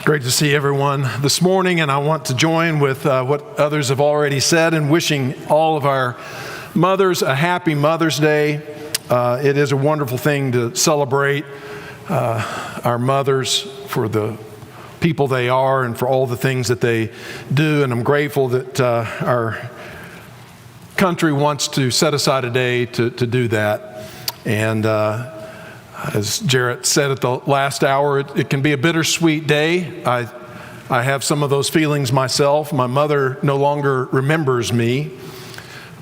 Great to see everyone this morning, and I want to join with what others have already said in wishing all of our mothers a happy Mother's Day. It is a wonderful thing to celebrate our mothers for the people they are and for all the things that they do, and I'm grateful that our country wants to set aside a day to do that. And as Jarrett said at the last hour, it can be a bittersweet day. I have some of those feelings myself. My mother no longer remembers me,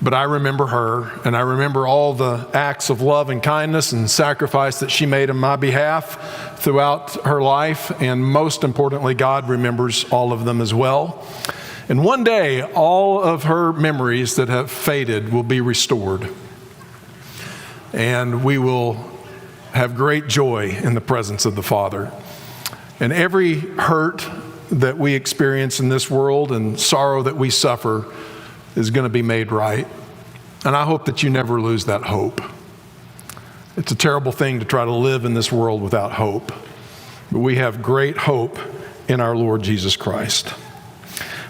but I remember her, and I remember all the acts of love and kindness and sacrifice that she made on my behalf throughout her life, and most importantly, God remembers all of them as well. And one day, all of her memories that have faded will be restored, and we will have great joy in the presence of the Father. And every hurt that we experience in this world and sorrow that we suffer is going to be made right. And I hope that you never lose that hope. It's a terrible thing to try to live in this world without hope. But we have great hope in our Lord Jesus Christ.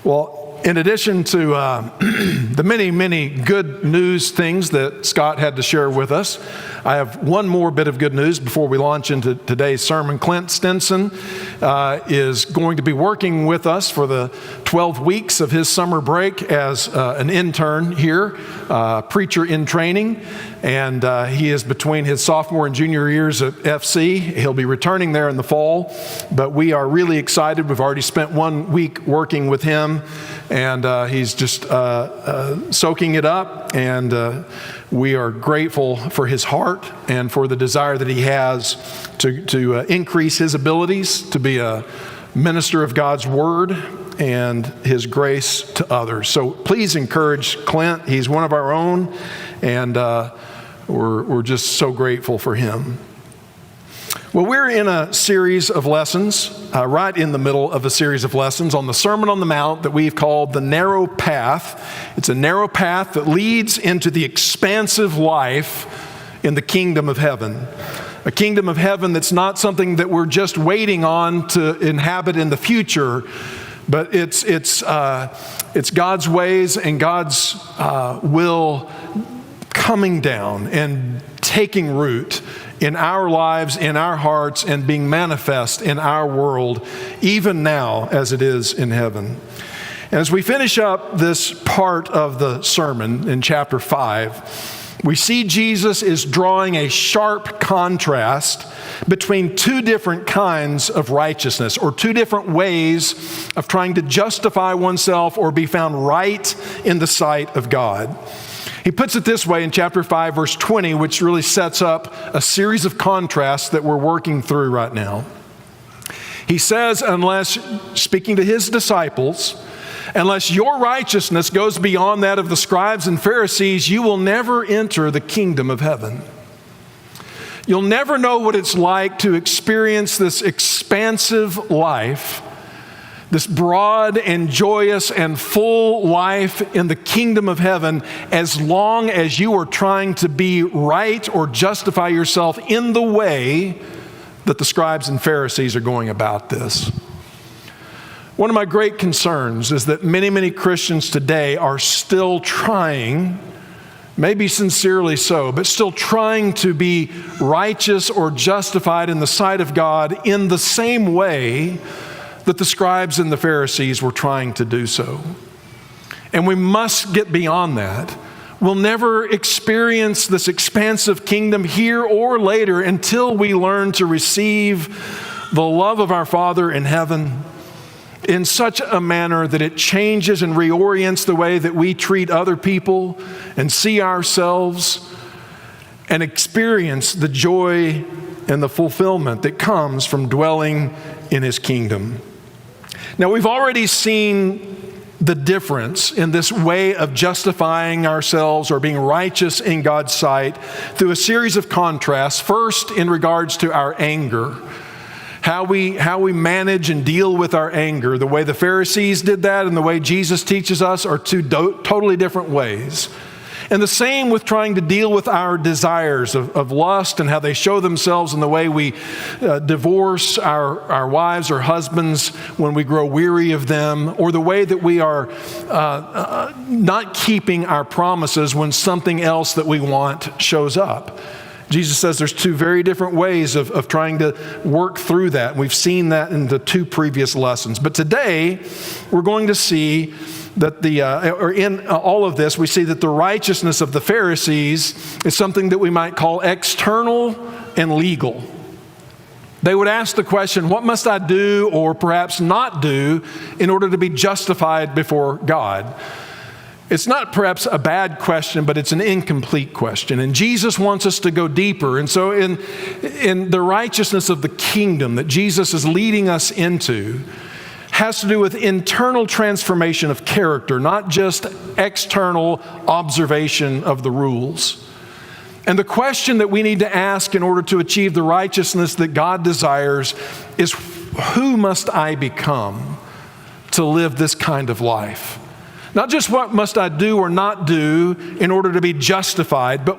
Well, in addition to the many, many good news things that Scott had to share with us, I have one more bit of good news before we launch into today's sermon. Clint Stinson is going to be working with us for the 12 weeks of his summer break as an intern here, preacher in training. And he is between his sophomore and junior years at FC. He'll be returning there in the fall, but we are really excited. We've already spent 1 week working with him, and he's just soaking it up, and we are grateful for his heart and for the desire that he has to increase his abilities to be a minister of God's Word and His grace to others. So please encourage Clint. He's one of our own, and we're just so grateful for him. Well, we're in a series of lessons, right in the middle of a series of lessons on the Sermon on the Mount that we've called the narrow path. It's a narrow path that leads into the expansive life in the kingdom of heaven. A kingdom of heaven that's not something that we're just waiting on to inhabit in the future, but it's God's ways and God's will coming down and taking root in our lives, in our hearts, and being manifest in our world, even now as it is in heaven. And as we finish up this part of the sermon in chapter 5, we see Jesus is drawing a sharp contrast between two different kinds of righteousness, or two different ways of trying to justify oneself or be found right in the sight of God. He puts it this way in chapter 5, verse 20, which really sets up a series of contrasts that we're working through right now. He says, speaking to his disciples, unless your righteousness goes beyond that of the scribes and Pharisees, you will never enter the kingdom of heaven. You'll never know what it's like to experience this expansive life, this broad and joyous and full life in the kingdom of heaven, as long as you are trying to be right or justify yourself in the way that the scribes and Pharisees are going about this. One of my great concerns is that many, many Christians today are still trying, maybe sincerely so, but still trying to be righteous or justified in the sight of God in the same way that the scribes and the Pharisees were trying to do so. And we must get beyond that. We'll never experience this expansive kingdom here or later until we learn to receive the love of our Father in heaven in such a manner that it changes and reorients the way that we treat other people and see ourselves and experience the joy and the fulfillment that comes from dwelling in His kingdom. Now, we've already seen the difference in this way of justifying ourselves or being righteous in God's sight through a series of contrasts. First, in regards to our anger, how we manage and deal with our anger. The way the Pharisees did that and the way Jesus teaches us are two totally different ways. And the same with trying to deal with our desires of lust and how they show themselves in the way we divorce our wives or husbands when we grow weary of them, or the way that we are not keeping our promises when something else that we want shows up. Jesus says there's two very different ways of trying to work through that. We've seen that in the two previous lessons. But today, we're going to see that in all of this, we see that the righteousness of the Pharisees is something that we might call external and legal. They would ask the question, what must I do or perhaps not do in order to be justified before God? It's not perhaps a bad question, but it's an incomplete question. And Jesus wants us to go deeper. And so in the righteousness of the kingdom that Jesus is leading us into has to do with internal transformation of character, not just external observation of the rules. And the question that we need to ask in order to achieve the righteousness that God desires is, who must I become to live this kind of life? Not just what must I do or not do in order to be justified, but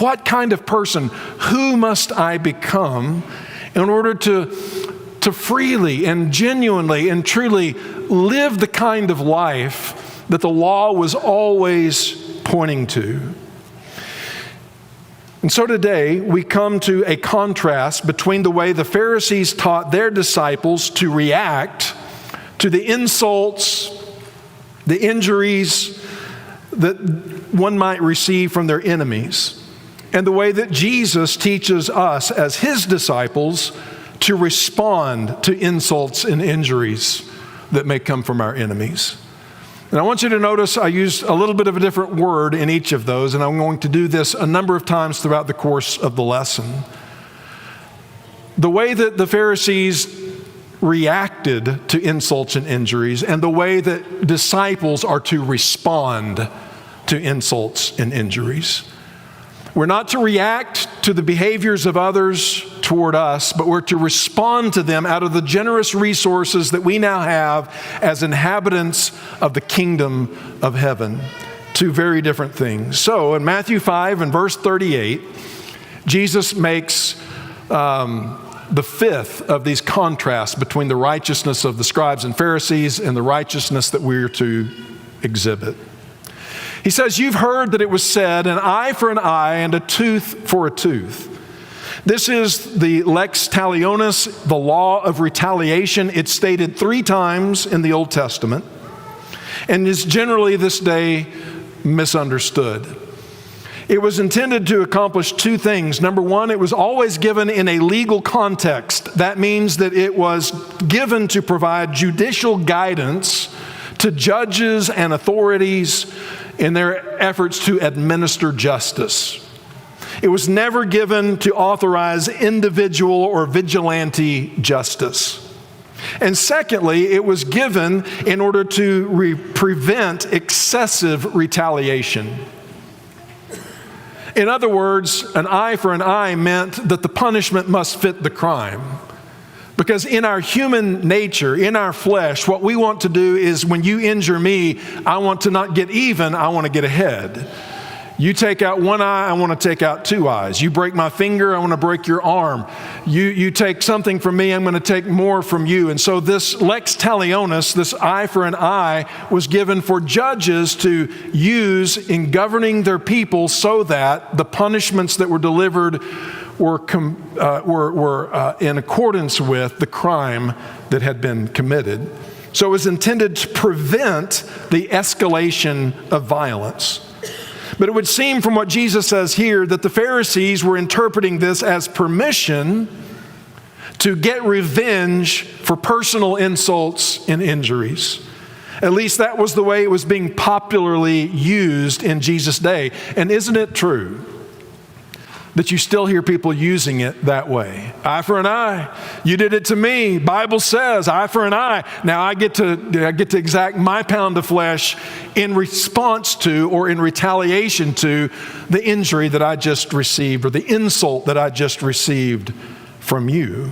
what kind of person, who must I become in order to freely and genuinely and truly live the kind of life that the law was always pointing to. And so today we come to a contrast between the way the Pharisees taught their disciples to react to the insults, the injuries that one might receive from their enemies, and the way that Jesus teaches us as his disciples to respond to insults and injuries that may come from our enemies. And I want you to notice I used a little bit of a different word in each of those, and I'm going to do this a number of times throughout the course of the lesson. The way that the Pharisees reacted to insults and injuries, and the way that disciples are to respond to insults and injuries. We're not to react to the behaviors of others toward us, but we're to respond to them out of the generous resources that we now have as inhabitants of the kingdom of heaven. Two very different things. So in Matthew 5 and verse 38, Jesus makes the fifth of these contrasts between the righteousness of the scribes and Pharisees and the righteousness that we're to exhibit. He says, you've heard that it was said, an eye for an eye and a tooth for a tooth. This is the lex talionis, the law of retaliation. It's stated 3 times in the Old Testament and is generally this day misunderstood. It was intended to accomplish 2 things. Number 1, it was always given in a legal context. That means that it was given to provide judicial guidance to judges and authorities in their efforts to administer justice. It was never given to authorize individual or vigilante justice. And secondly, it was given in order to prevent excessive retaliation. In other words, an eye for an eye meant that the punishment must fit the crime. Because in our human nature, in our flesh, what we want to do is when you injure me, I want to not get even, I want to get ahead. You take out one eye, I want to take out 2 eyes. You break my finger, I want to break your arm. You take something from me, I'm going to take more from you. And so this lex talionis, this eye for an eye, was given for judges to use in governing their people so that the punishments that were delivered were in accordance with the crime that had been committed. So it was intended to prevent the escalation of violence. But it would seem from what Jesus says here that the Pharisees were interpreting this as permission to get revenge for personal insults and injuries. At least that was the way it was being popularly used in Jesus' day. And isn't it true that you still hear people using it that way? Eye for an eye. You did it to me. Bible says eye for an eye. Now I get to exact my pound of flesh in response to or in retaliation to the injury that I just received or the insult that I just received from you.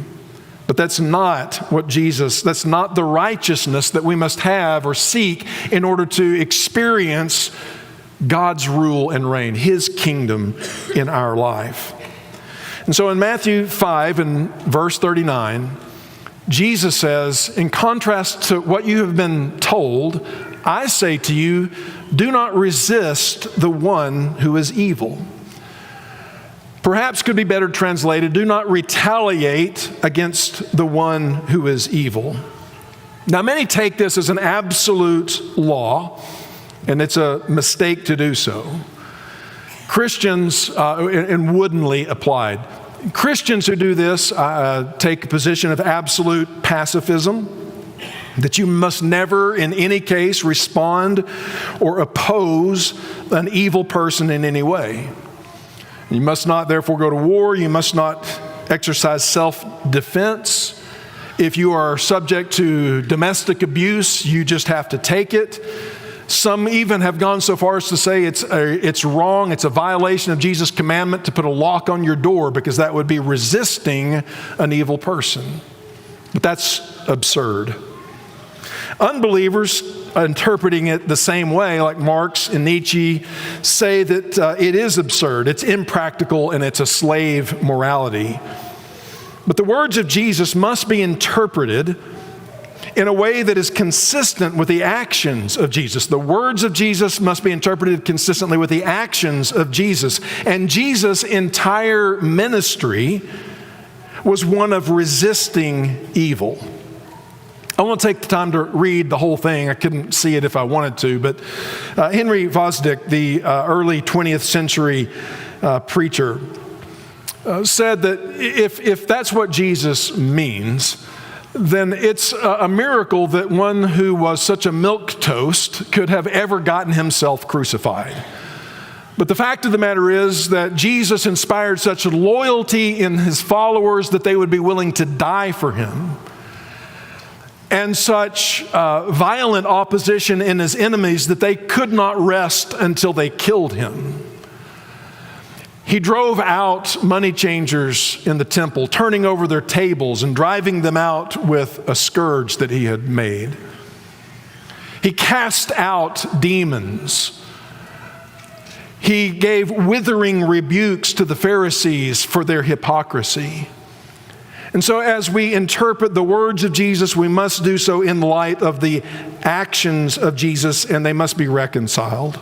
But that's not that's not the righteousness that we must have or seek in order to experience God's rule and reign, His kingdom in our life. And so in Matthew 5 and verse 39, Jesus says, in contrast to what you have been told, I say to you, do not resist the one who is evil. Perhaps could be better translated, do not retaliate against the one who is evil. Now, many take this as an absolute law, and it's a mistake to do so. Christians, and woodenly applied, Christians who do this take a position of absolute pacifism, that you must never in any case respond or oppose an evil person in any way. You must not therefore go to war. You must not exercise self-defense. If you are subject to domestic abuse, you just have to take it. Some even have gone so far as to say it's wrong, it's a violation of Jesus' commandment to put a lock on your door because that would be resisting an evil person. But that's absurd. Unbelievers interpreting it the same way, like Marx and Nietzsche, say that it is absurd, it's impractical, and it's a slave morality. But the words of Jesus must be interpreted in a way that is consistent with the actions of Jesus. The words of Jesus must be interpreted consistently with the actions of Jesus. And Jesus' entire ministry was one of resisting evil. I won't take the time to read the whole thing. I couldn't see it if I wanted to. But Henry Fosdick, the early 20th century preacher, said that if that's what Jesus means, then it's a miracle that one who was such a milquetoast could have ever gotten himself crucified. But the fact of the matter is that Jesus inspired such loyalty in his followers that they would be willing to die for him, and such violent opposition in his enemies that they could not rest until they killed him. He drove out money changers in the temple, turning over their tables and driving them out with a scourge that he had made. He cast out demons. He gave withering rebukes to the Pharisees for their hypocrisy. And so as we interpret the words of Jesus, we must do so in light of the actions of Jesus, and they must be reconciled.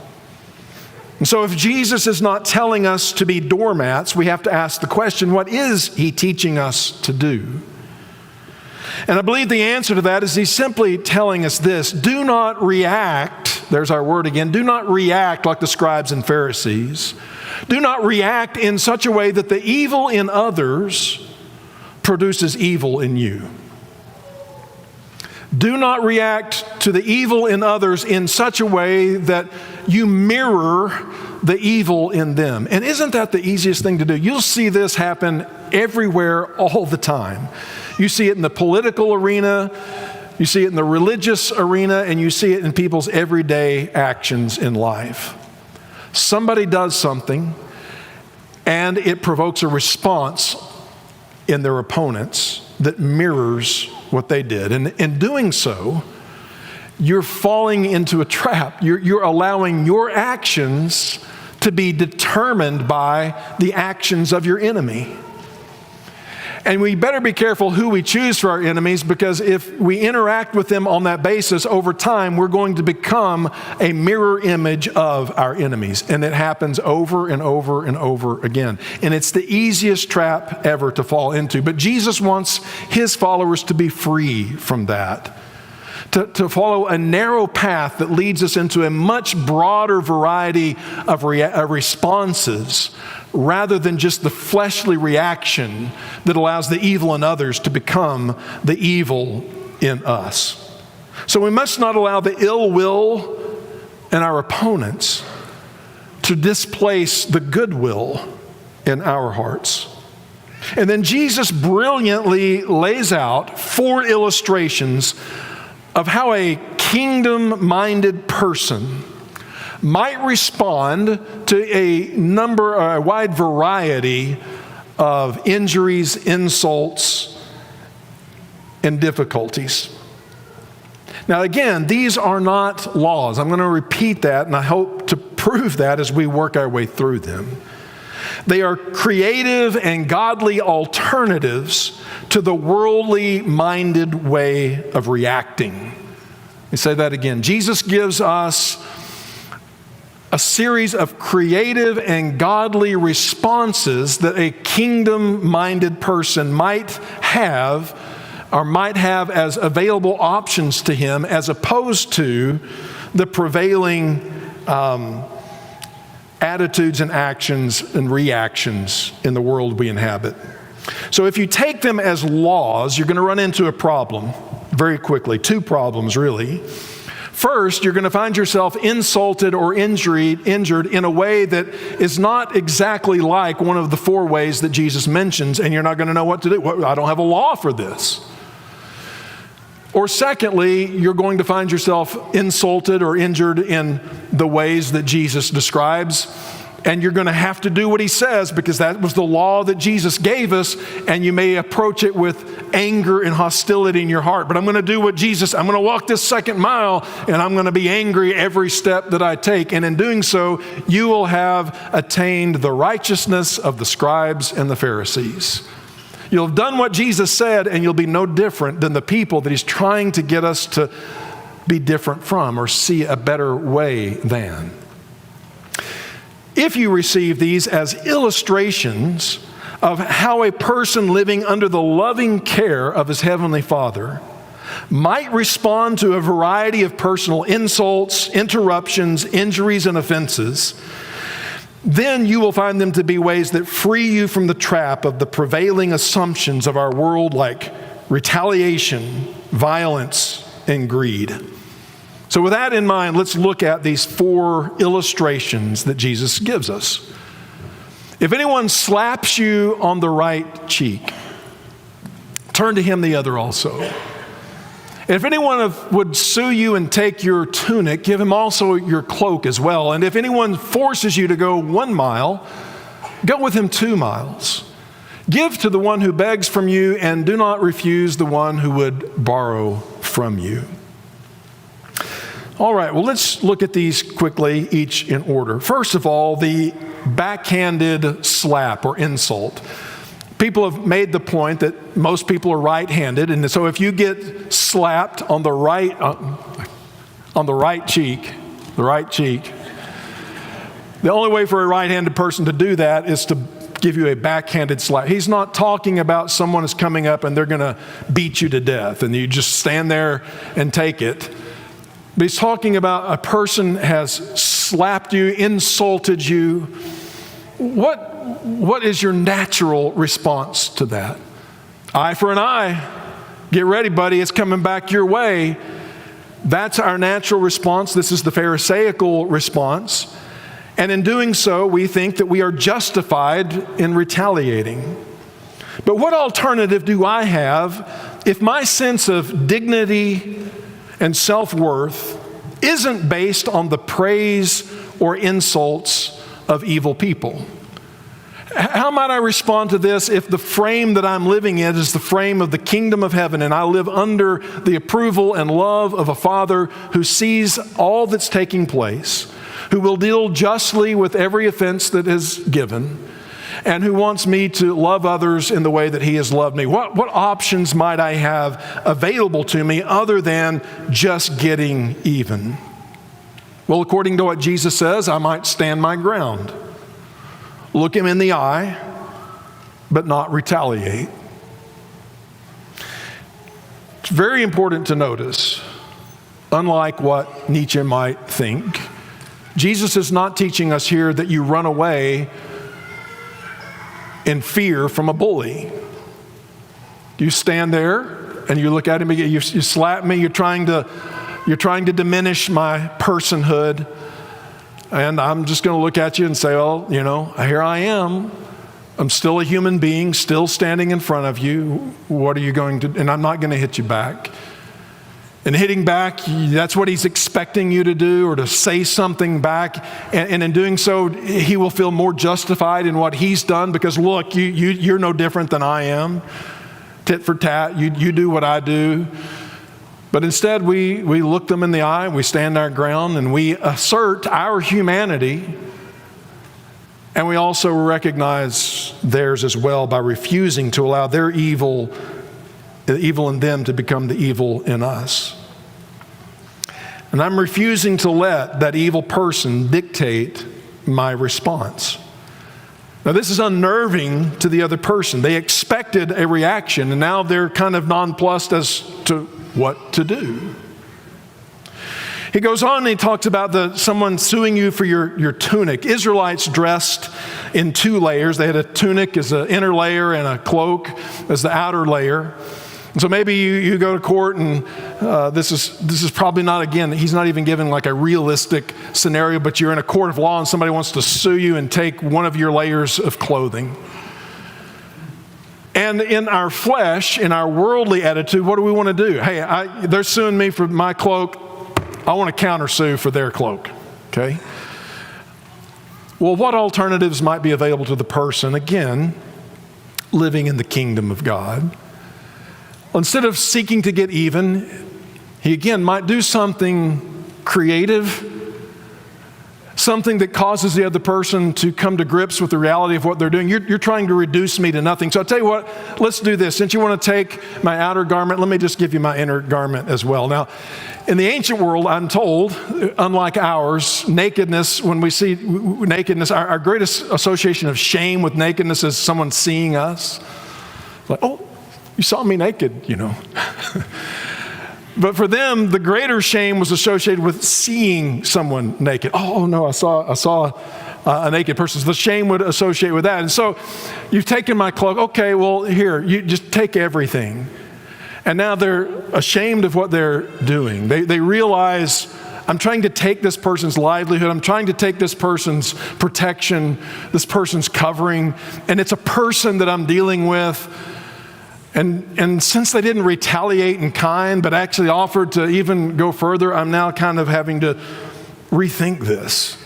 And so if Jesus is not telling us to be doormats, we have to ask the question, what is he teaching us to do? And I believe the answer to that is he's simply telling us this: do not react, there's our word again, do not react like the scribes and Pharisees. Do not react in such a way that the evil in others produces evil in you. Do not react to the evil in others in such a way that you mirror the evil in them. And isn't that the easiest thing to do? You'll see this happen everywhere all the time. You see it in the political arena, you see it in the religious arena, and you see it in people's everyday actions in life. Somebody does something, and it provokes a response in their opponents that mirrors what they did. And in doing so, you're falling into a trap. You're allowing your actions to be determined by the actions of your enemy. And we better be careful who we choose for our enemies, because if we interact with them on that basis, over time, we're going to become a mirror image of our enemies. And it happens over and over and over again. And it's the easiest trap ever to fall into. But Jesus wants his followers to be free from that, to follow a narrow path that leads us into a much broader variety of responses, rather than just the fleshly reaction that allows the evil in others to become the evil in us. So we must not allow the ill will in our opponents to displace the goodwill in our hearts. And then Jesus brilliantly lays out 4 illustrations of how a kingdom-minded person might respond to a wide variety of injuries, insults, and difficulties. Now again, these are not laws. I'm going to repeat that, and I hope to prove that as we work our way through them. They are creative and godly alternatives to the worldly minded way of reacting. Let me say that again. Jesus gives us a series of creative and godly responses that a kingdom-minded person might have as available options to him, as opposed to the prevailing attitudes and actions and reactions in the world we inhabit. So if you take them as laws, you're going to run into a problem very quickly. Two problems, really. First, you're going to find yourself insulted or injured in a way that is not exactly like one of the four ways that Jesus mentions, and you're not going to know what to do. I don't have a law for this. Or secondly, you're going to find yourself insulted or injured in the ways that Jesus describes, and you're going to have to do what he says because that was the law that Jesus gave us, and you may approach it with anger and hostility in your heart. But I'm going to do what Jesus, I'm going to walk this second mile, and I'm going to be angry every step that I take. And in doing so, you will have attained the righteousness of the scribes and the Pharisees. You'll have done what Jesus said, and you'll be no different than the people that he's trying to get us to be different from or see a better way than. If you receive these as illustrations of how a person living under the loving care of his heavenly Father might respond to a variety of personal insults, interruptions, injuries, and offenses, then you will find them to be ways that free you from the trap of the prevailing assumptions of our world, like retaliation, violence, and greed. So with that in mind, let's look at these four illustrations that Jesus gives us. If anyone slaps you on the right cheek, turn to him the other also. If anyone would sue you and take your tunic, give him also your cloak as well. And if anyone forces you to go 1 mile, go with him 2 miles. Give to the one who begs from you, and do not refuse the one who would borrow from you. All right, well, let's look at these quickly, each in order. First of all, the backhanded slap or insult. People have made the point that most people are right-handed, and so if you get slapped on the right cheek, the only way for a right-handed person to do that is to give you a backhanded slap. He's not talking about someone is coming up and they're going to beat you to death, and you just stand there and take it. But he's talking about a person has slapped you, insulted you. What is your natural response to that? Eye for an eye. Get ready, buddy. It's coming back your way. That's our natural response. This is the Pharisaical response. And in doing so, we think that we are justified in retaliating. But what alternative do I have if my sense of dignity and self-worth isn't based on the praise or insults of evil people? How might I respond to this if the frame that I'm living in is the frame of the kingdom of heaven, and I live under the approval and love of a Father who sees all that's taking place, who will deal justly with every offense that is given, and who wants me to love others in the way that he has loved me? What options might I have available to me other than just getting even? Well, according to what Jesus says, I might stand my ground. Look him in the eye, but not retaliate. It's very important to notice, unlike what Nietzsche might think, Jesus is not teaching us here that you run away in fear from a bully. You stand there and you look at him again, you slap me, you're trying to diminish my personhood. And I'm just going to look at you and say, well, here I am. I'm still a human being, still standing in front of you. What are you going to do? And I'm not going to hit you back. And hitting back, that's what he's expecting you to do, or to say something back. And in doing so, he will feel more justified in what he's done because, look, you're no different than I am. Tit for tat, you do what I do. But instead, we look them in the eye, we stand our ground, and we assert our humanity. And we also recognize theirs as well by refusing to allow their evil, the evil in them, to become the evil in us. And I'm refusing to let that evil person dictate my response. Now, this is unnerving to the other person. They expected a reaction, and now they're kind of nonplussed as to what to do. He goes on and he talks about someone suing you for your tunic. Israelites dressed in two layers. They had a tunic as an inner layer and a cloak as the outer layer. And so maybe you go to court, and this is probably not, again, he's not even giving like a realistic scenario, but you're in a court of law and somebody wants to sue you and take one of your layers of clothing. And in our flesh, in our worldly attitude, what do we want to do? Hey, they're suing me for my cloak. I want to countersue for their cloak, okay? Well, what alternatives might be available to the person, again, living in the kingdom of God? Instead of seeking to get even, he again might do something creative, something that causes the other person to come to grips with the reality of what they're doing. You're trying to reduce me to nothing. So I'll tell you what, let's do this. Since you want to take my outer garment, let me just give you my inner garment as well. Now, in the ancient world, I'm told, unlike ours, nakedness, when we see nakedness, our greatest association of shame with nakedness is someone seeing us. Like, oh, you saw me naked, you know. But for them, the greater shame was associated with seeing someone naked. Oh no, I saw a naked person. So the shame would associate with that. And so you've taken my cloak. Okay, well, here, you just take everything. And now they're ashamed of what they're doing. They realize, I'm trying to take this person's livelihood. I'm trying to take this person's protection, this person's covering. And it's a person that I'm dealing with. And since they didn't retaliate in kind, but actually offered to even go further, I'm now kind of having to rethink this.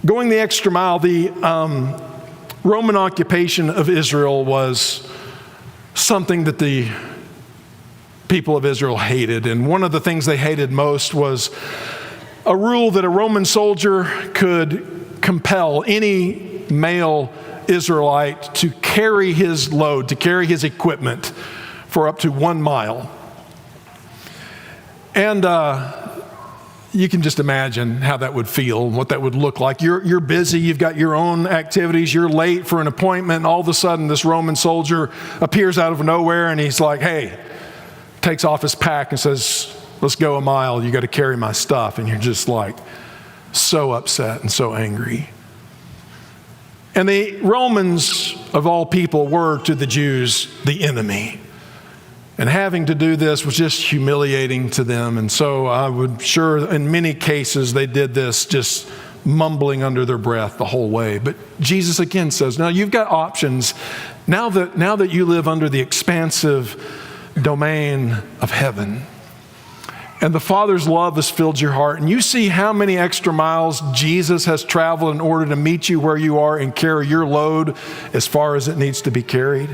Going the extra mile, the Roman occupation of Israel was something that the people of Israel hated. And one of the things they hated most was a rule that a Roman soldier could compel any male Israelite to carry his load, to carry his equipment for up to 1 mile. And you can just imagine how that would feel and what that would look like. You're busy, you've got your own activities, you're late for an appointment, and all of a sudden this Roman soldier appears out of nowhere and he's like, hey, takes off his pack and says, let's go 1 mile, you got to carry my stuff. And you're just like so upset and so angry. And the Romans, of all people, were to the Jews the enemy. And having to do this was just humiliating to them. And so I would sure in many cases they did this just mumbling under their breath the whole way. But Jesus again says, now you've got options. Now that you live under the expansive domain of heaven, and the Father's love has filled your heart, and you see how many extra miles Jesus has traveled in order to meet you where you are and carry your load as far as it needs to be carried.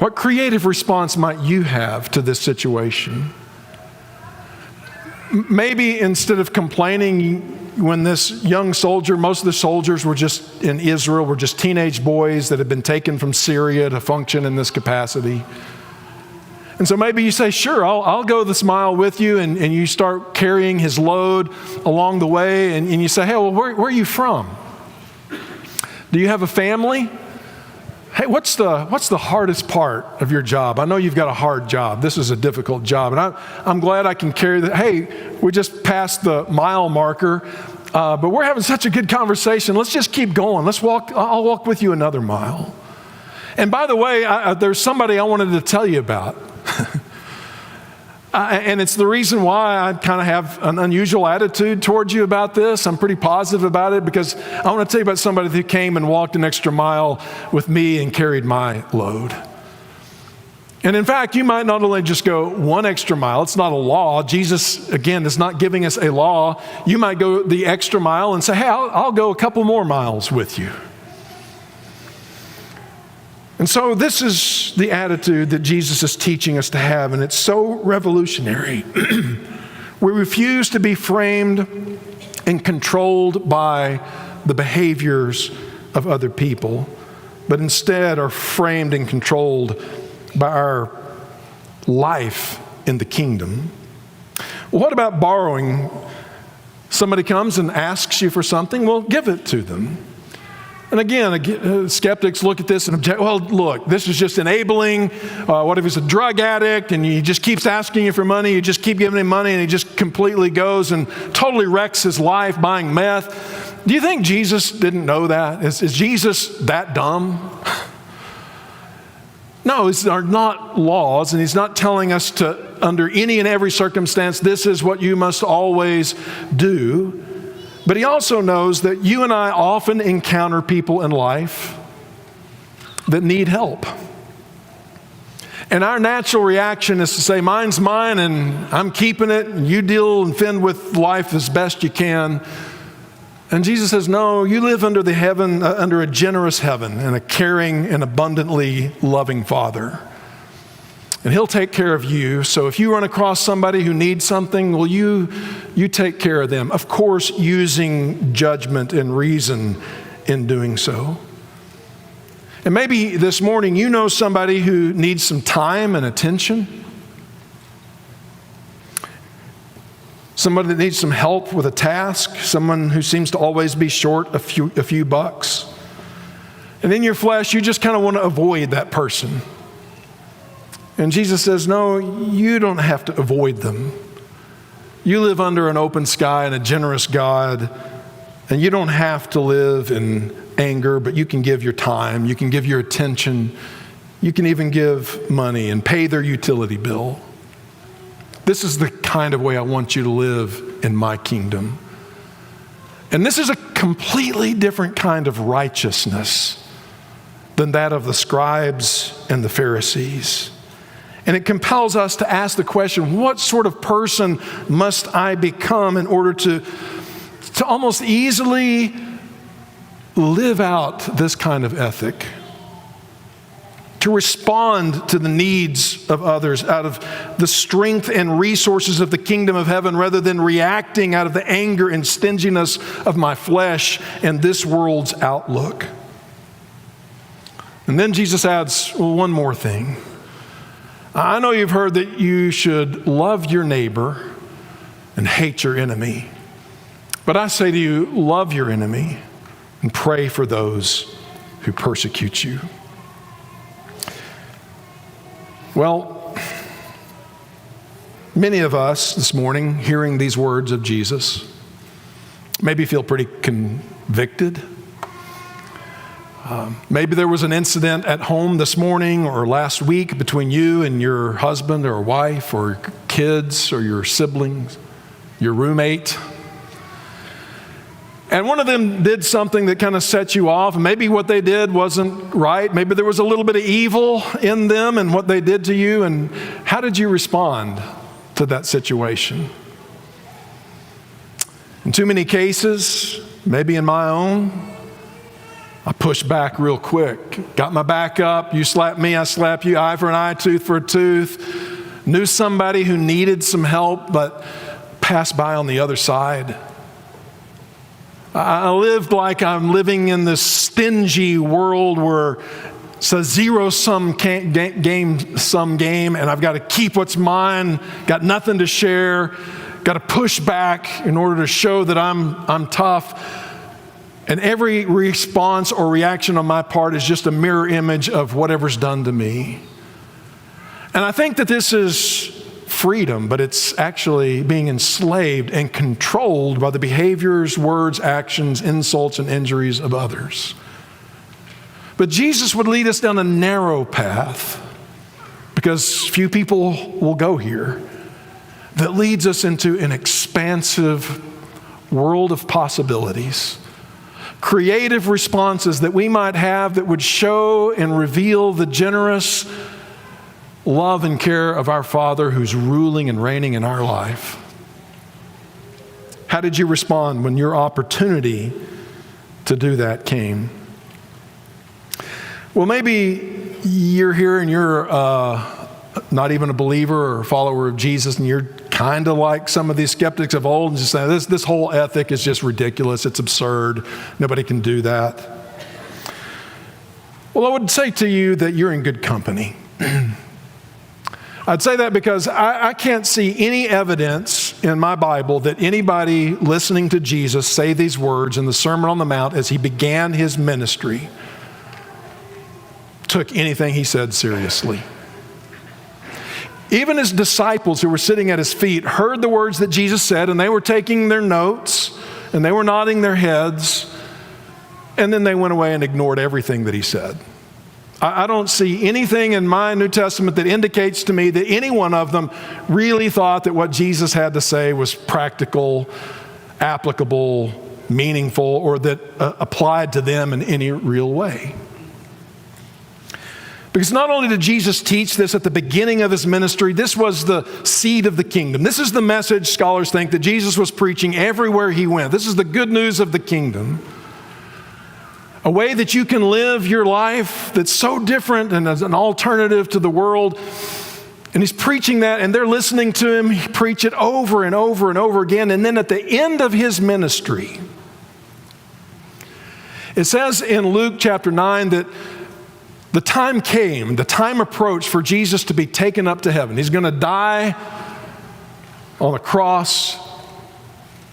What creative response might you have to this situation? Maybe instead of complaining when this young soldier, most of the soldiers were just in Israel, were just teenage boys that had been taken from Syria to function in this capacity. And so maybe you say, sure, I'll go this mile with you, and you start carrying his load along the way, and you say, hey, well, where are you from? Do you have a family? Hey, what's the hardest part of your job? I know you've got a hard job. This is a difficult job, and I'm glad I can carry that. Hey, we just passed the mile marker, but we're having such a good conversation. Let's just keep going. I'll walk with you another mile. And by the way, there's somebody I wanted to tell you about. And it's the reason why I kind of have an unusual attitude towards you about this. I'm pretty positive about it because I want to tell you about somebody who came and walked an extra mile with me and carried my load. And in fact, you might not only just go 1 extra mile. It's not a law. Jesus, again, is not giving us a law. You might go the extra mile and say, hey, I'll go a couple more miles with you. And so this is the attitude that Jesus is teaching us to have, and it's so revolutionary. We refuse to be framed and controlled by the behaviors of other people, but instead are framed and controlled by our life in the kingdom. Well, what about borrowing? Somebody comes and asks you for something, well, give it to them. And again, skeptics look at this and object, well, look, this is just enabling. What if he's a drug addict and he just keeps asking you for money, you just keep giving him money and he just completely goes and totally wrecks his life buying meth? Do you think Jesus didn't know that? Is Jesus that dumb? No, these are not laws, and he's not telling us to, under any and every circumstance, this is what you must always do. But he also knows that you and I often encounter people in life that need help. And our natural reaction is to say, mine's mine and I'm keeping it, and you deal and fend with life as best you can. And Jesus says, no, you live under the heaven, under a generous heaven and a caring and abundantly loving Father. And he'll take care of you. So if you run across somebody who needs something, well, you take care of them. Of course, using judgment and reason in doing so. And maybe this morning you know somebody who needs some time and attention. Somebody that needs some help with a task. Someone who seems to always be short a few bucks. And in your flesh, you just kind of want to avoid that person. And Jesus says, no, you don't have to avoid them. You live under an open sky and a generous God, and you don't have to live in anger, but you can give your time, you can give your attention, you can even give money and pay their utility bill. This is the kind of way I want you to live in my kingdom. And this is a completely different kind of righteousness than that of the scribes and the Pharisees. And it compels us to ask the question, what sort of person must I become in order to almost easily live out this kind of ethic? To respond to the needs of others out of the strength and resources of the kingdom of heaven rather than reacting out of the anger and stinginess of my flesh and this world's outlook. And then Jesus adds one more thing. I know you've heard that you should love your neighbor and hate your enemy. But I say to you, love your enemy and pray for those who persecute you. Well, many of us this morning, hearing these words of Jesus, maybe feel pretty convicted. Maybe there was an incident at home this morning or last week between you and your husband or wife or kids or your siblings, your roommate. And one of them did something that kind of set you off. Maybe what they did wasn't right. Maybe there was a little bit of evil in them and what they did to you. And how did you respond to that situation? In too many cases, maybe in my own, I pushed back real quick. Got my back up. You slap me, I slap you. Eye for an eye, tooth for a tooth. Knew somebody who needed some help, but passed by on the other side. I lived like I'm living in this stingy world where it's a zero-sum game, and I've got to keep what's mine, got nothing to share, got to push back in order to show that I'm tough. And every response or reaction on my part is just a mirror image of whatever's done to me. And I think that this is freedom, but it's actually being enslaved and controlled by the behaviors, words, actions, insults, and injuries of others. But Jesus would lead us down a narrow path, because few people will go here, that leads us into an expansive world of possibilities. Creative responses that we might have that would show and reveal the generous love and care of our Father who's ruling and reigning in our life. How did you respond when your opportunity to do that came? Well, maybe you're here and you're not even a believer or follower of Jesus, and you're kind of like some of these skeptics of old and just saying, this whole ethic is just ridiculous, it's absurd, nobody can do that. Well, I would say to you that you're in good company. I'd say that because I can't see any evidence in my Bible that anybody listening to Jesus say these words in the Sermon on the Mount as he began his ministry took anything he said seriously. Even his disciples who were sitting at his feet heard the words that Jesus said, and they were taking their notes, and they were nodding their heads, and then they went away and ignored everything that he said. I don't see anything in my New Testament that indicates to me that any one of them really thought that what Jesus had to say was practical, applicable, meaningful, or that applied to them in any real way. Because not only did Jesus teach this at the beginning of his ministry, this was the seed of the kingdom. This is the message, scholars think, that Jesus was preaching everywhere he went. This is the good news of the kingdom. A way that you can live your life that's so different and as an alternative to the world. And he's preaching that, and they're listening to him preach it over and over and over again. And then at the end of his ministry, it says in Luke chapter 9 that the time came, the time approached for Jesus to be taken up to heaven. He's going to die on a cross,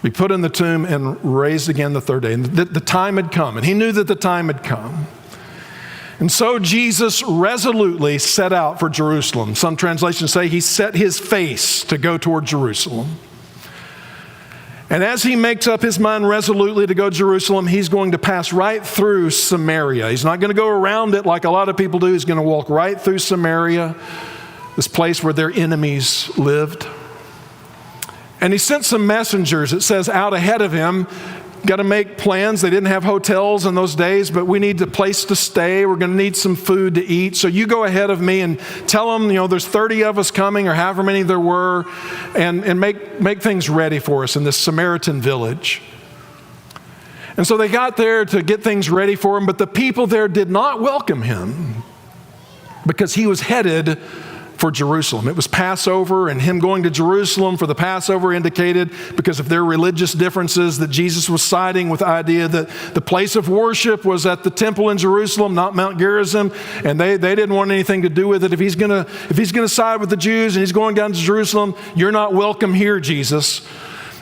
be put in the tomb, and raised again the third day. And the time had come, and he knew that the time had come. And so Jesus resolutely set out for Jerusalem. Some translations say he set his face to go toward Jerusalem. And as he makes up his mind resolutely to go to Jerusalem, he's going to pass right through Samaria. He's not going to go around it like a lot of people do. He's going to walk right through Samaria, this place where their enemies lived. And he sent some messengers, it says, out ahead of him. Got to make plans. They didn't have hotels in those days, but we need a place to stay. We're going to need some food to eat. So you go ahead of me and tell them, there's 30 of us coming, or however many there were, and make things ready for us in this Samaritan village. And so they got there to get things ready for him, but the people there did not welcome him because he was headed for Jerusalem. It was Passover, and him going to Jerusalem for the Passover indicated, because of their religious differences, that Jesus was siding with the idea that the place of worship was at the temple in Jerusalem, not Mount Gerizim, and they didn't want anything to do with it. If he's gonna side with the Jews and he's going down to Jerusalem, you're not welcome here, Jesus.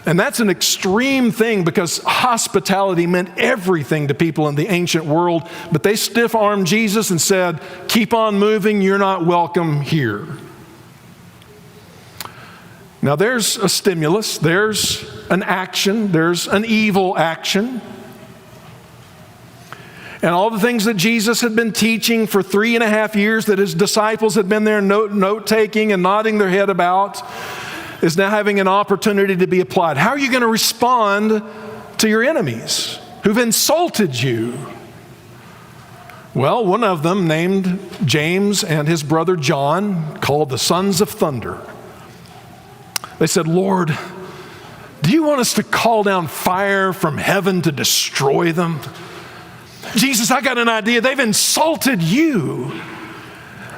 And that's an extreme thing, because hospitality meant everything to people in the ancient world. But they stiff-armed Jesus and said, keep on moving, you're not welcome here. Now there's a stimulus, there's an action, there's an evil action. And all the things that Jesus had been teaching for 3.5 years, that his disciples had been there note-taking and nodding their head about, is now having an opportunity to be applied. How are you going to respond to your enemies who've insulted you? Well, one of them, named James and his brother John, called the Sons of Thunder. They said, Lord, do you want us to call down fire from heaven to destroy them? Jesus, I got an idea. They've insulted you.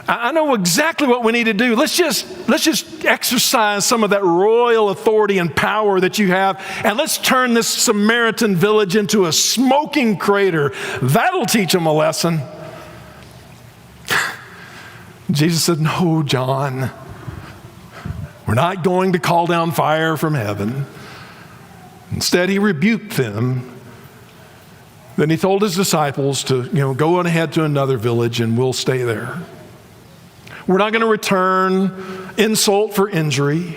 I know exactly what we need to do. Let's just exercise some of that royal authority and power that you have, and let's turn this Samaritan village into a smoking crater. That'll teach them a lesson. Jesus said, no, John, we're not going to call down fire from heaven. Instead, he rebuked them. Then he told his disciples to, go on ahead to another village and we'll stay there. We're not going to return insult for injury.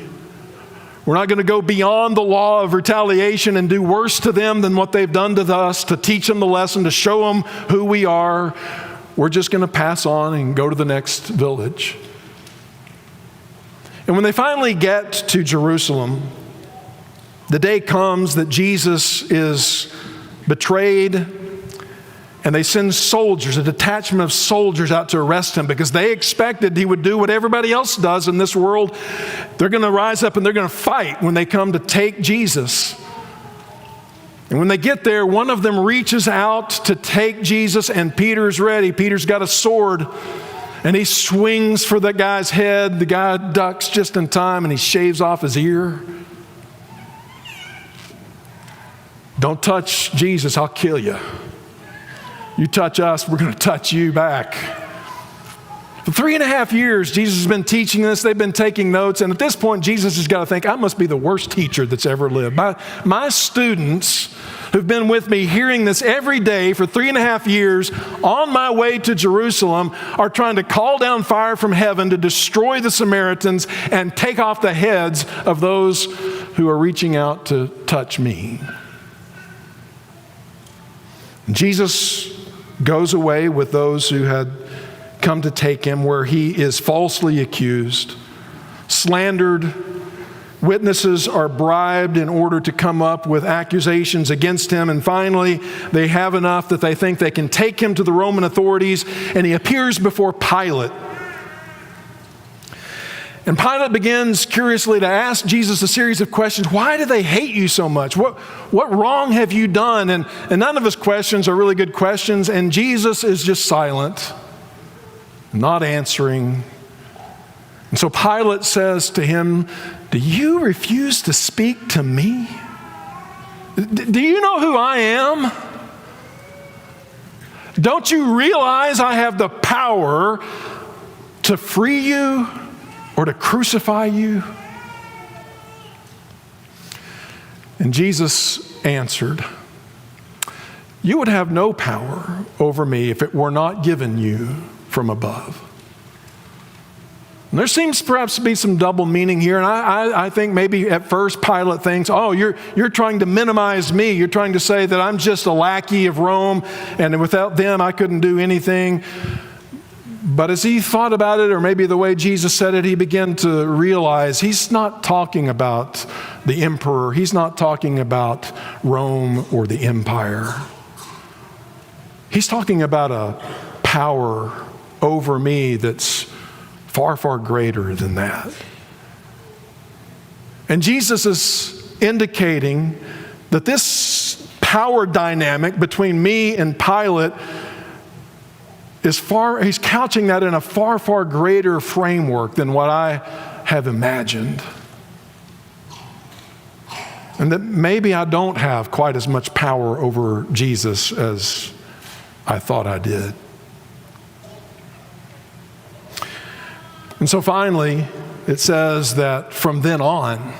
We're not going to go beyond the law of retaliation and do worse to them than what they've done to us, to teach them the lesson, to show them who we are. We're just going to pass on and go to the next village. And when they finally get to Jerusalem, the day comes that Jesus is betrayed, and they send soldiers, a detachment of soldiers out to arrest him, because they expected he would do what everybody else does in this world. They're going to rise up and they're going to fight when they come to take Jesus. And when they get there, one of them reaches out to take Jesus, and Peter's ready. Peter's got a sword. And he swings for the guy's head. The guy ducks just in time and he shaves off his ear. Don't touch Jesus, I'll kill you. You touch us, we're going to touch you back. For 3.5 years, Jesus has been teaching this. They've been taking notes. And at this point, Jesus has got to think, I must be the worst teacher that's ever lived. My students who've been with me hearing this every day for 3.5 years on my way to Jerusalem are trying to call down fire from heaven to destroy the Samaritans and take off the heads of those who are reaching out to touch me. And Jesus goes away with those who had come to take him, where he is falsely accused, slandered. Witnesses are bribed in order to come up with accusations against him. And finally, they have enough that they think they can take him to the Roman authorities, and he appears before Pilate. And Pilate begins curiously to ask Jesus a series of questions. Why do they hate you so much? What wrong have you done? And none of his questions are really good questions, and Jesus is just silent, not answering. And so Pilate says to him, do you refuse to speak to me? Do you know who I am? Don't you realize I have the power to free you or to crucify you? And Jesus answered, you would have no power over me if it were not given you from above. And there seems perhaps to be some double meaning here, and I think maybe at first Pilate thinks, oh, you're trying to minimize me. You're trying to say that I'm just a lackey of Rome, and without them I couldn't do anything. But as he thought about it, or maybe the way Jesus said it, he began to realize he's not talking about the emperor. He's not talking about Rome or the empire. He's talking about a power over me that's far, far greater than that. And Jesus is indicating that this power dynamic between me and Pilate he's couching that in a far, far greater framework than what I have imagined. And that maybe I don't have quite as much power over Jesus as I thought I did. And so finally, it says that from then on,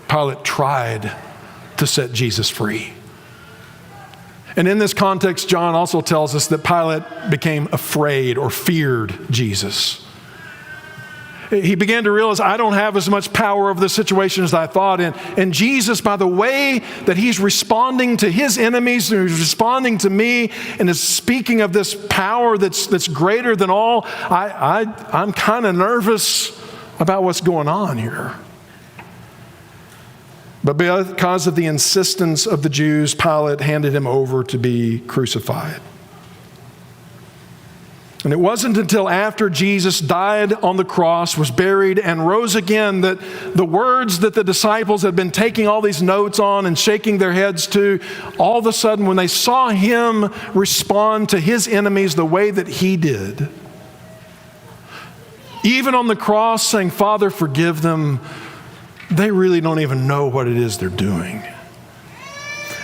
Pilate tried to set Jesus free. And in this context, John also tells us that Pilate became afraid or feared Jesus. He began to realize, I don't have as much power over the situation as I thought. And Jesus, by the way that he's responding to his enemies, and he's responding to me, and is speaking of this power that's greater than all, I'm kind of nervous about what's going on here. But because of the insistence of the Jews, Pilate handed him over to be crucified. And it wasn't until after Jesus died on the cross, was buried, and rose again that the words that the disciples had been taking all these notes on and shaking their heads to, all of a sudden when they saw him respond to his enemies the way that he did, even on the cross saying, Father, forgive them, they really don't even know what it is they're doing.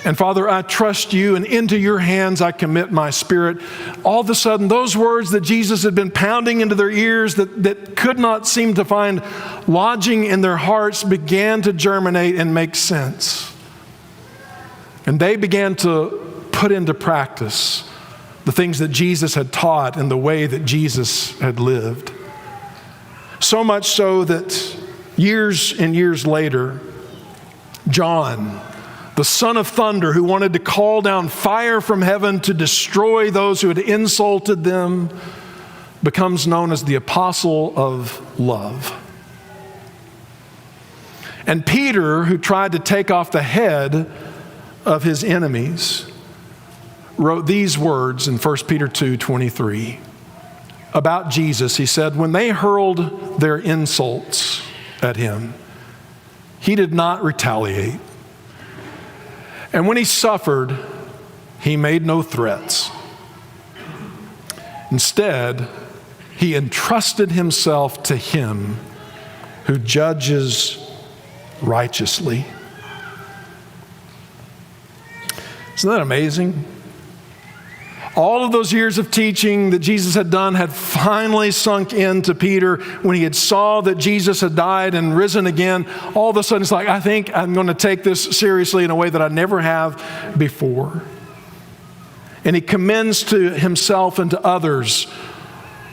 And Father, I trust you, and into your hands I commit my spirit. All of a sudden, those words that Jesus had been pounding into their ears that could not seem to find lodging in their hearts began to germinate and make sense. And they began to put into practice the things that Jesus had taught and the way that Jesus had lived. So much so that years and years later, John, the son of thunder, who wanted to call down fire from heaven to destroy those who had insulted them, becomes known as the apostle of love. And Peter, who tried to take off the head of his enemies, wrote these words in 1 Peter 2:23. About Jesus, he said, when they hurled their insults at him, he did not retaliate. And when he suffered, he made no threats. Instead, he entrusted himself to him who judges righteously. Isn't that amazing? All of those years of teaching that Jesus had done had finally sunk into Peter when he had saw that Jesus had died and risen again. All of a sudden, it's like, I think I'm going to take this seriously in a way that I never have before. And he commends to himself and to others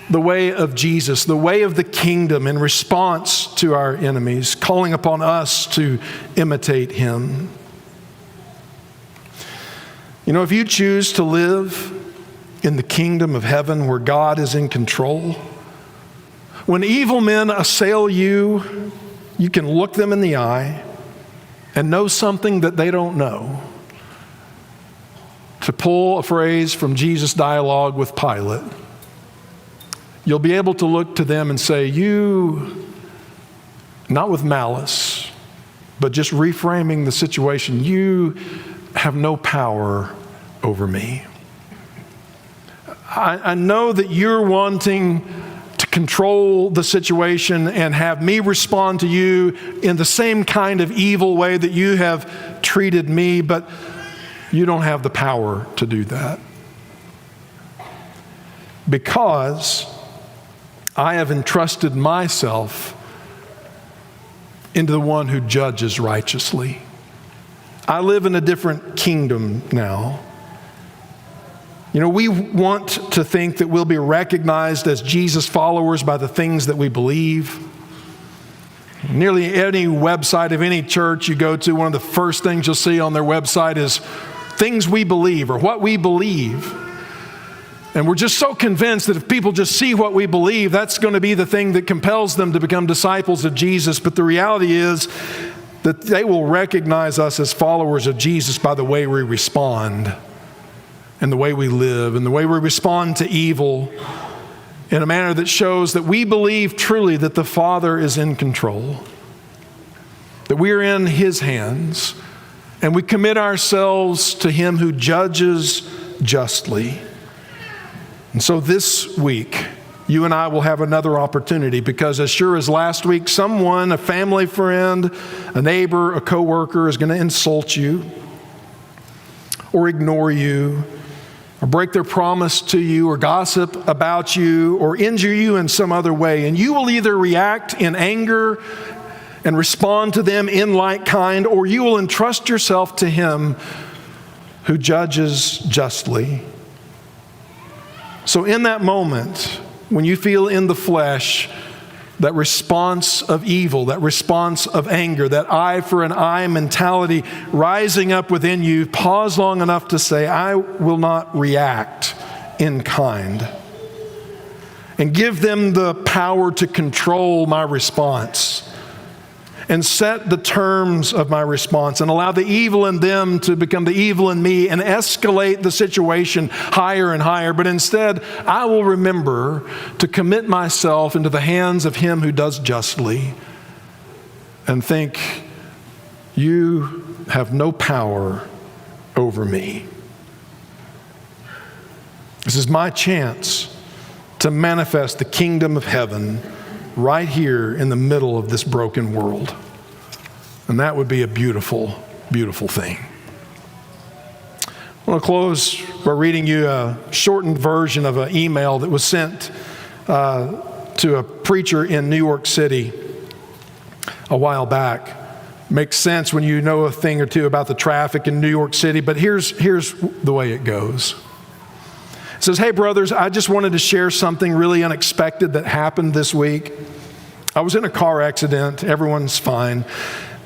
the way of Jesus, the way of the kingdom in response to our enemies, calling upon us to imitate him. You know, if you choose to live in the kingdom of heaven where God is in control, when evil men assail you, you can look them in the eye and know something that they don't know. To pull a phrase from Jesus' dialogue with Pilate, you'll be able to look to them and say, you, not with malice, but just reframing the situation, you have no power over me. I know that you're wanting to control the situation and have me respond to you in the same kind of evil way that you have treated me, but you don't have the power to do that. Because I have entrusted myself into the one who judges righteously. I live in a different kingdom now. You know, we want to think that we'll be recognized as Jesus followers by the things that we believe. Nearly any website of any church you go to, one of the first things you'll see on their website is things we believe or what we believe. And we're just so convinced that if people just see what we believe, that's going to be the thing that compels them to become disciples of Jesus. But the reality is that they will recognize us as followers of Jesus by the way we respond and the way we live and the way we respond to evil in a manner that shows that we believe truly that the Father is in control, that we are in his hands, and we commit ourselves to him who judges justly. And so this week, you and I will have another opportunity, because as sure as last week, someone, a family friend, a neighbor, a coworker is going to insult you or ignore you or break their promise to you or gossip about you or injure you in some other way. And you will either react in anger and respond to them in like kind, or you will entrust yourself to him who judges justly. So in that moment, when you feel in the flesh that response of evil, that response of anger, that eye for an eye mentality rising up within you, pause long enough to say, I will not react in kind. And give them the power to control my response and set the terms of my response and allow the evil in them to become the evil in me and escalate the situation higher and higher. But instead, I will remember to commit myself into the hands of him who does justly and think, you have no power over me. This is my chance to manifest the kingdom of heaven right here in the middle of this broken world. And that would be a beautiful, beautiful thing. I want to close by reading you a shortened version of an email that was sent to a preacher in New York City a while back. Makes sense when you know a thing or two about the traffic in New York City, but here's the way it goes. It says, hey brothers, I just wanted to share something really unexpected that happened this week. I was in a car accident, everyone's fine,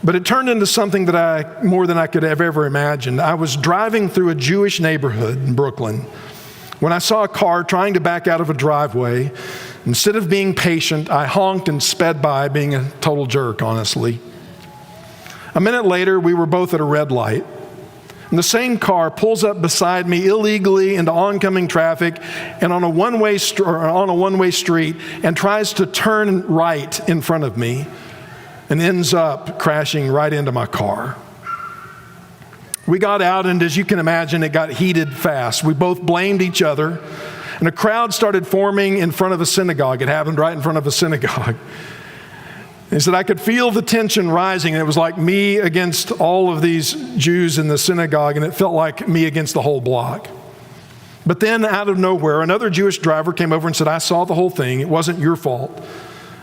but it turned into something that more than I could have ever imagined. I was driving through a Jewish neighborhood in Brooklyn when I saw a car trying to back out of a driveway. Instead of being patient, I honked and sped by, being a total jerk, honestly. A minute later, we were both at a red light. And the same car pulls up beside me illegally into oncoming traffic and on a one-way street and tries to turn right in front of me and ends up crashing right into my car. We got out, and as you can imagine, it got heated fast. We both blamed each other, And a crowd started forming in front of a synagogue. It happened right in front of a synagogue. He said, I could feel the tension rising. It was like me against all of these Jews in the synagogue, and it felt like me against the whole block. But then out of nowhere, another Jewish driver came over and said, I saw the whole thing. It wasn't your fault.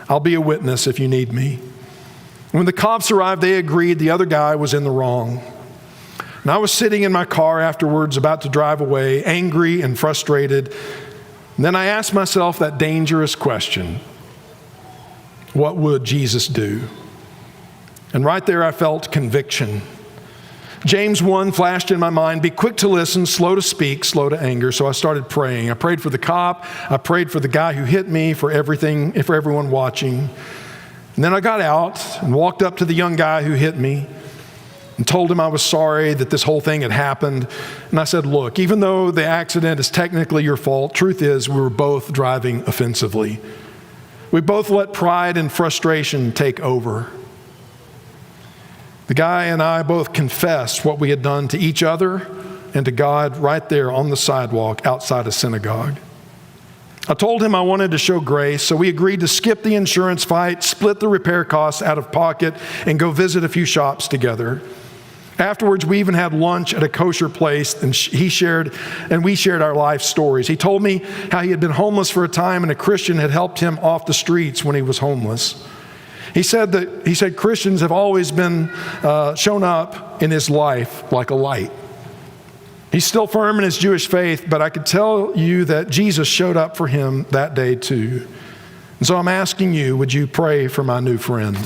I'll be a witness if you need me. When the cops arrived, they agreed the other guy was in the wrong. And I was sitting in my car afterwards, about to drive away, angry and frustrated. And then I asked myself that dangerous question. What would Jesus do? And right there I felt conviction. James 1 flashed in my mind, be quick to listen, slow to speak, slow to anger. So I started praying. I prayed for the cop. I prayed for the guy who hit me, for everyone watching. And then I got out and walked up to the young guy who hit me and told him I was sorry that this whole thing had happened. And I said, look, even though the accident is technically your fault, truth is we were both driving offensively. We both let pride and frustration take over. The guy and I both confessed what we had done to each other and to God right there on the sidewalk outside a synagogue. I told him I wanted to show grace, so we agreed to skip the insurance fight, split the repair costs out of pocket, and go visit a few shops together. Afterwards, we even had lunch at a kosher place, and we shared our life stories. He told me how he had been homeless for a time, and a Christian had helped him off the streets when he was homeless. He said Christians have always been shown up in his life like a light. He's still firm in his Jewish faith, but I could tell you that Jesus showed up for him that day too. And so I'm asking you, would you pray for my new friend?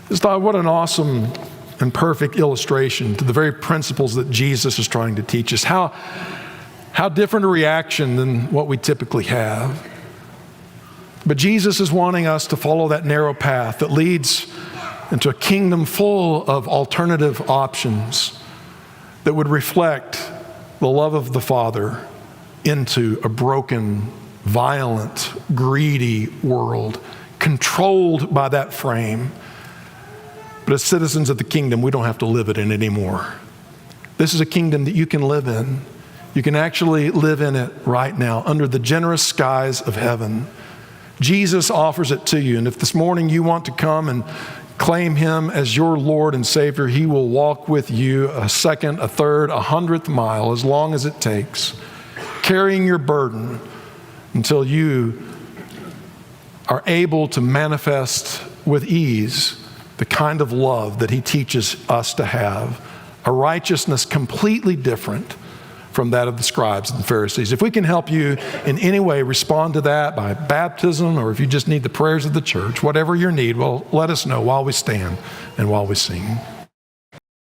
Just thought, what an awesome and perfect illustration to the very principles that Jesus is trying to teach us. How different a reaction than what we typically have. But Jesus is wanting us to follow that narrow path that leads into a kingdom full of alternative options that would reflect the love of the Father into a broken, violent, greedy world, controlled by that frame. But as citizens of the kingdom, we don't have to live it in anymore. This is a kingdom that you can live in. You can actually live in it right now under the generous skies of heaven. Jesus offers it to you. And if this morning you want to come and claim him as your Lord and Savior, he will walk with you a second, a third, 100th mile, as long as it takes, carrying your burden until you are able to manifest with ease the kind of love that he teaches us to have, a righteousness completely different from that of the scribes and the Pharisees. If we can help you in any way respond to that by baptism, or if you just need the prayers of the church, whatever your need, well, let us know while we stand and while we sing.